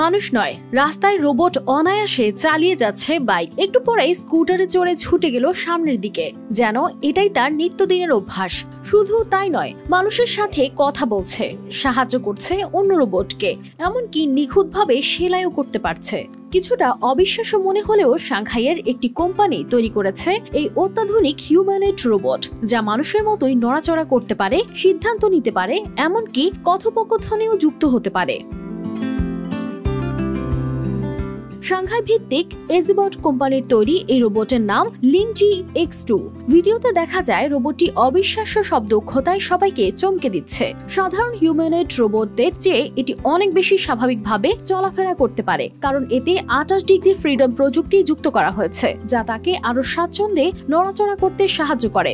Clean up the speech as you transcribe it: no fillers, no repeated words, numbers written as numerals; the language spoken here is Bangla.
মানুষ নয়, রাস্তায় রোবট অনায়াসে চালিয়ে যাচ্ছে বাইক। একটু পরেই স্কুটারে চড়ে ছুটে গেল সামনের দিকে, যেন এটাই তার নিত্যদিনের অভ্যাস। শুধু তাই নয়, মানুষের সাথে কথা বলছে, সাহায্য করছে অন্য রোবটকে, এমনকি নিখুঁতভাবে সেলাইও করতে পারছে। কিছুটা অবিশ্বাস্য মনে হলেও সাংহাইয়ের একটি কোম্পানি তৈরি করেছে এই অত্যাধুনিক হিউম্যানয়েড রোবট, যা মানুষের মতোই নড়াচড়া করতে পারে, সিদ্ধান্ত নিতে পারে, এমনকি কথোপকথনেও যুক্ত হতে পারে। সাংহাই ভিত্তিক এজিবট কোম্পানির তৈরি এই রোবটের নাম লিংজি X2। ভিডিওতে দেখা যায় রোবটটি অবিশ্বাস্য সব দক্ষতায় সবাইকে চমকে দিচ্ছে। সাধারণ হিউম্যানয়েড রোবটদের চেয়ে এটি অনেক বেশি স্বাভাবিকভাবে চলাফেরা করতে পারে, কারণ এতে 28 ডিগ্রি ফ্রিডম প্রযুক্তি যুক্ত করা হয়েছে, যা তাকে আরো স্বাচ্ছন্দ্যে নড়াচড়া করতে সাহায্য করে।